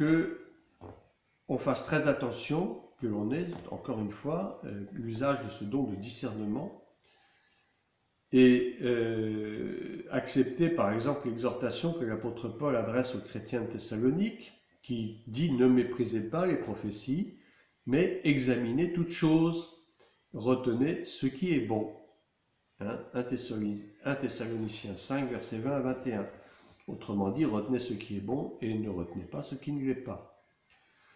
qu'on fasse très attention, que l'on ait, encore une fois, l'usage de ce don de discernement et accepter par exemple l'exhortation que l'apôtre Paul adresse aux chrétiens de Thessalonique, qui dit « Ne méprisez pas les prophéties, mais examinez toutes choses, retenez ce qui est bon ». 1 Thessaloniciens 5, versets 20 à 21. Autrement dit, retenez ce qui est bon et ne retenez pas ce qui ne l'est pas.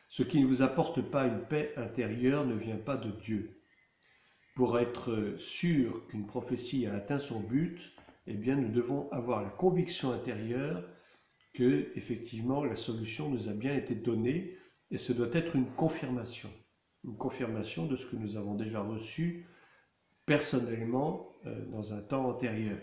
Ce qui ne vous apporte pas une paix intérieure ne vient pas de Dieu. Pour être sûr qu'une prophétie a atteint son but, eh bien, nous devons avoir la conviction intérieure que, effectivement, la solution nous a bien été donnée et ce doit être une confirmation de ce que nous avons déjà reçu personnellement dans un temps antérieur.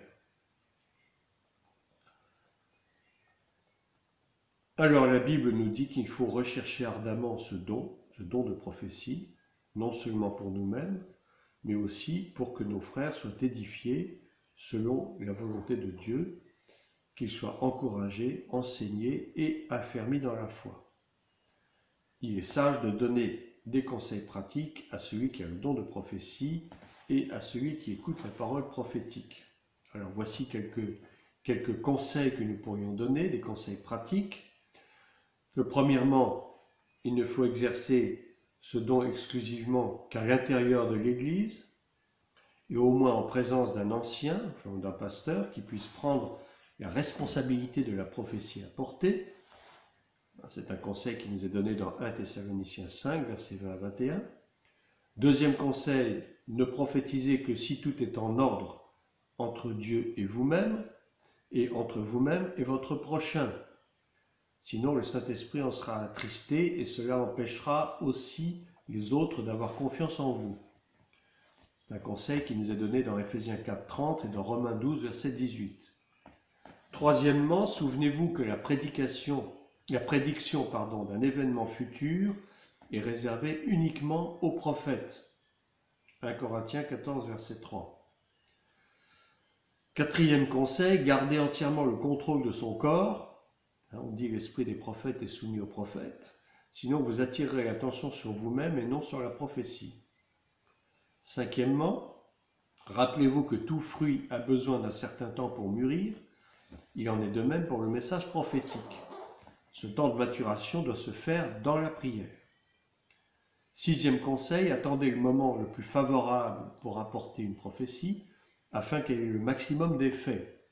Alors la Bible nous dit qu'il faut rechercher ardemment ce don de prophétie, non seulement pour nous-mêmes, mais aussi pour que nos frères soient édifiés selon la volonté de Dieu, qu'ils soient encouragés, enseignés et affermis dans la foi. Il est sage de donner des conseils pratiques à celui qui a le don de prophétie et à celui qui écoute la parole prophétique. Alors voici quelques conseils que nous pourrions donner, des conseils pratiques. Que premièrement, il ne faut exercer ce don exclusivement qu'à l'intérieur de l'Église, et au moins en présence d'un ancien, enfin d'un pasteur, qui puisse prendre la responsabilité de la prophétie à porter. C'est un conseil qui nous est donné dans 1 Thessaloniciens 5, versets 20 à 21. Deuxième conseil, ne prophétisez que si tout est en ordre entre Dieu et vous-même, et entre vous-même et votre prochain. Sinon, le Saint-Esprit en sera attristé et cela empêchera aussi les autres d'avoir confiance en vous. C'est un conseil qui nous est donné dans Éphésiens 4, 30 et dans Romains 12, verset 18. Troisièmement, souvenez-vous que la prédiction d'un événement futur est réservée uniquement aux prophètes. 1 Corinthiens 14, verset 3. Quatrième conseil, gardez entièrement le contrôle de son corps. On dit l'esprit des prophètes est soumis aux prophètes. sinon vous attirerez l'attention sur vous-même et non sur la prophétie. Cinquièmement, rappelez-vous que tout fruit a besoin d'un certain temps pour mûrir. Il en est de même pour le message prophétique. Ce temps de maturation doit se faire dans la prière. Sixième conseil, attendez le moment le plus favorable pour apporter une prophétie, afin qu'elle ait le maximum d'effet.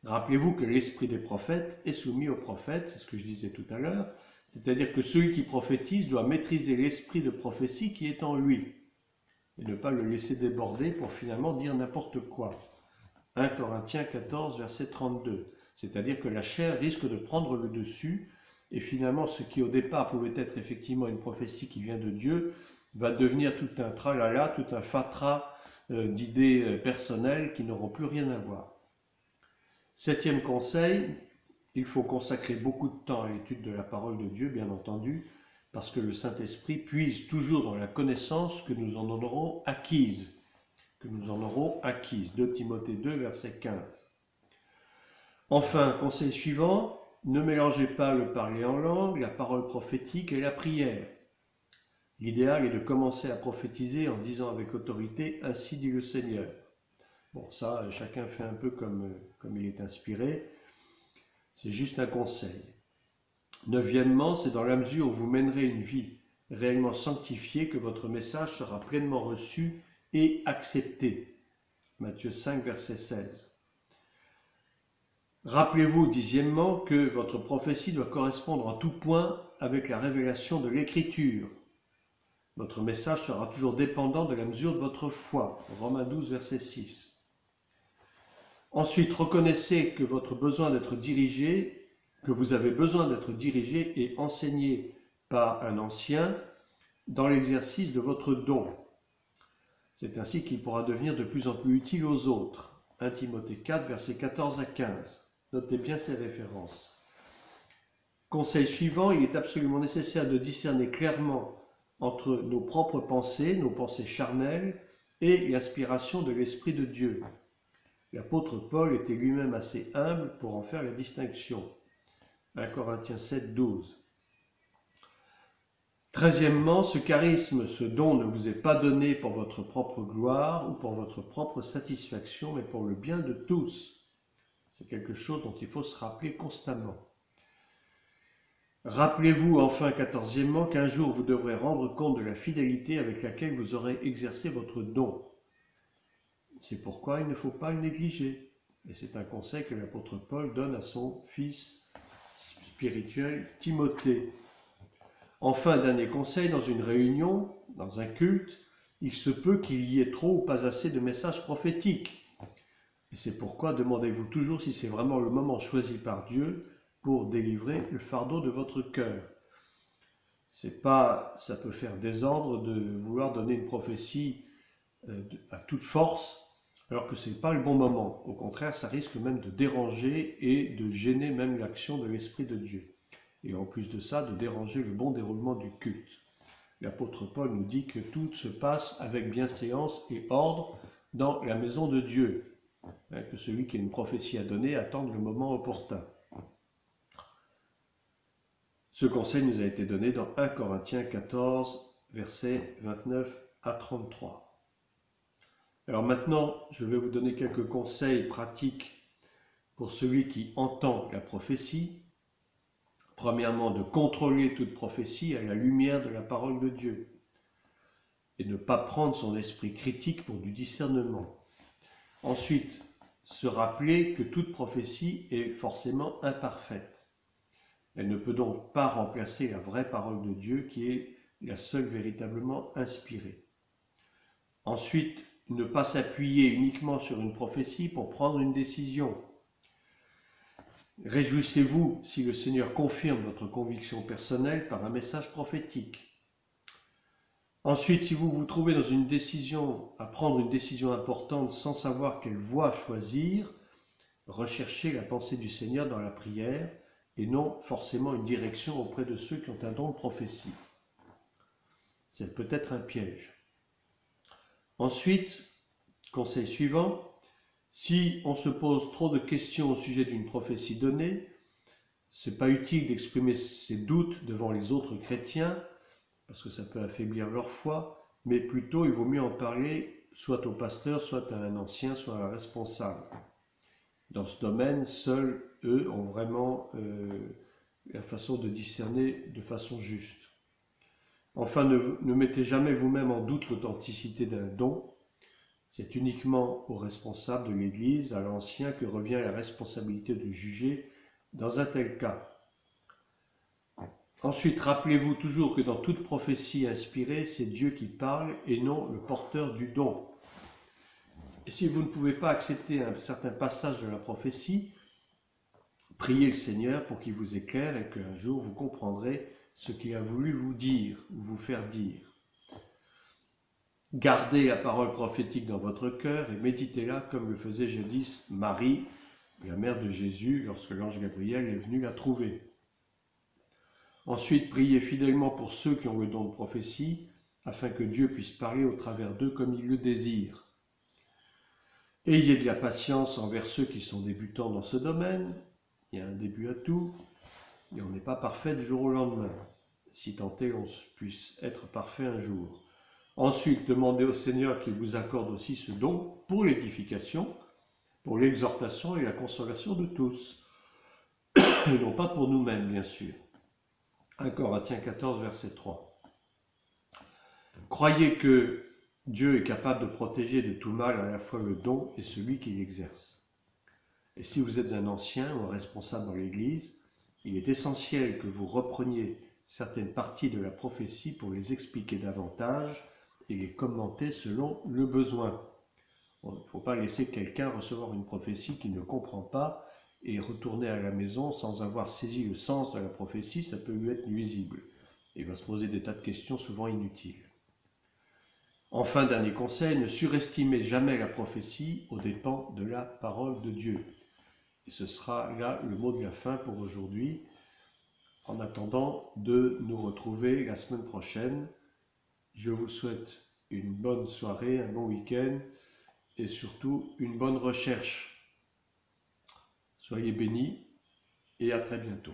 Rappelez-vous que l'esprit des prophètes est soumis aux prophètes, c'est ce que je disais tout à l'heure, c'est-à-dire que celui qui prophétise doit maîtriser l'esprit de prophétie qui est en lui, et ne pas le laisser déborder pour finalement dire n'importe quoi. 1 Corinthiens 14, verset 32, c'est-à-dire que la chair risque de prendre le dessus, et finalement ce qui au départ pouvait être effectivement une prophétie qui vient de Dieu, va devenir tout un tralala, tout un fatras d'idées personnelles qui n'auront plus rien à voir. Septième conseil, il faut consacrer beaucoup de temps à l'étude de la parole de Dieu, bien entendu, parce que le Saint-Esprit puise toujours dans la connaissance que nous en aurons acquise. 2 Timothée 2, verset 15. Enfin, conseil suivant, ne mélangez pas le parler en langue, la parole prophétique et la prière. L'idéal est de commencer à prophétiser en disant avec autorité « Ainsi dit le Seigneur ». Bon, ça, chacun fait un peu comme il est inspiré. C'est juste un conseil. Neuvièmement, c'est dans la mesure où vous mènerez une vie réellement sanctifiée que votre message sera pleinement reçu et accepté. Matthieu 5, verset 16. Rappelez-vous, dixièmement, que votre prophétie doit correspondre en tout point avec la révélation de l'Écriture. Votre message sera toujours dépendant de la mesure de votre foi. Romains 12, verset 6. Ensuite, reconnaissez que votre besoin d'être dirigé, que vous avez besoin d'être dirigé et enseigné par un ancien dans l'exercice de votre don. C'est ainsi qu'il pourra devenir de plus en plus utile aux autres. 1 Timothée 4, versets 14 à 15. Notez bien ces références. Conseil suivant, il est absolument nécessaire de discerner clairement entre nos propres pensées, nos pensées charnelles, et l'inspiration de l'Esprit de Dieu. L'apôtre Paul était lui-même assez humble pour en faire la distinction. 1 Corinthiens 7, 12. 13e, ce charisme, ce don ne vous est pas donné pour votre propre gloire ou pour votre propre satisfaction, mais pour le bien de tous. C'est quelque chose dont il faut se rappeler constamment. Rappelez-vous enfin, 14e, qu'un jour vous devrez rendre compte de la fidélité avec laquelle vous aurez exercé votre don. C'est pourquoi il ne faut pas le négliger. Et c'est un conseil que l'apôtre Paul donne à son fils spirituel Timothée. Enfin, dernier conseil, dans une réunion, dans un culte, il se peut qu'il y ait trop ou pas assez de messages prophétiques. Et c'est pourquoi demandez-vous toujours si c'est vraiment le moment choisi par Dieu pour délivrer le fardeau de votre cœur. Ça peut faire désordre de vouloir donner une prophétie à toute force, alors que ce n'est pas le bon moment. Au contraire, ça risque même de déranger et de gêner même l'action de l'Esprit de Dieu. Et en plus de ça, de déranger le bon déroulement du culte. L'apôtre Paul nous dit que tout se passe avec bienséance et ordre dans la maison de Dieu, que celui qui a une prophétie à donner attende le moment opportun. Ce conseil nous a été donné dans 1 Corinthiens 14, versets 29 à 33. Alors maintenant, je vais vous donner quelques conseils pratiques pour celui qui entend la prophétie. Premièrement, de contrôler toute prophétie à la lumière de la parole de Dieu et ne pas prendre son esprit critique pour du discernement. Ensuite, se rappeler que toute prophétie est forcément imparfaite. Elle ne peut donc pas remplacer la vraie parole de Dieu qui est la seule véritablement inspirée. Ensuite, ne pas s'appuyer uniquement sur une prophétie pour prendre une décision. Réjouissez-vous si le Seigneur confirme votre conviction personnelle par un message prophétique. Ensuite, si vous vous trouvez dans une décision, à prendre une décision importante sans savoir quelle voie choisir, recherchez la pensée du Seigneur dans la prière et non forcément une direction auprès de ceux qui ont un don de prophétie. C'est peut-être un piège. Ensuite, conseil suivant, si on se pose trop de questions au sujet d'une prophétie donnée, C'est pas utile d'exprimer ses doutes devant les autres chrétiens, parce que ça peut affaiblir leur foi, mais plutôt il vaut mieux en parler soit au pasteur, soit à un ancien, soit à un responsable. Dans ce domaine, seuls, eux, ont vraiment la façon de discerner de façon juste. Enfin, ne mettez jamais vous-même en doute l'authenticité d'un don. C'est uniquement au responsable de l'Église, à l'ancien, que revient la responsabilité de juger dans un tel cas. Ensuite, rappelez-vous toujours que dans toute prophétie inspirée, c'est Dieu qui parle et non le porteur du don. Et si vous ne pouvez pas accepter un certain passage de la prophétie, priez le Seigneur pour qu'il vous éclaire et qu'un jour vous comprendrez ce qu'il a voulu vous dire ou vous faire dire. Gardez la parole prophétique dans votre cœur et méditez-la comme le faisait jadis Marie, la mère de Jésus, lorsque l'ange Gabriel est venu la trouver. Ensuite, priez fidèlement pour ceux qui ont le don de prophétie, afin que Dieu puisse parler au travers d'eux comme il le désire. Ayez de la patience envers ceux qui sont débutants dans ce domaine. Il y a un début à tout, et on n'est pas parfait du jour au lendemain, si tant est qu'on puisse être parfait un jour. Ensuite, demandez au Seigneur qu'il vous accorde aussi ce don pour l'édification, pour l'exhortation et la consolation de tous, et non pas pour nous-mêmes, bien sûr. 1 Corinthiens 14, verset 3. Croyez que Dieu est capable de protéger de tout mal à la fois le don et celui qui l'exerce. Et si vous êtes un ancien ou un responsable dans l'Église, il est essentiel que vous repreniez certaines parties de la prophétie pour les expliquer davantage et les commenter selon le besoin. Il ne faut pas laisser quelqu'un recevoir une prophétie qu'il ne comprend pas et retourner à la maison sans avoir saisi le sens de la prophétie, ça peut lui être nuisible. Il va se poser des tas de questions souvent inutiles. Enfin, dernier conseil, ne surestimez jamais la prophétie aux dépens de la parole de Dieu. Et ce sera là le mot de la fin pour aujourd'hui, en attendant de nous retrouver la semaine prochaine. Je vous souhaite une bonne soirée, un bon week-end et surtout une bonne recherche. Soyez bénis et à très bientôt.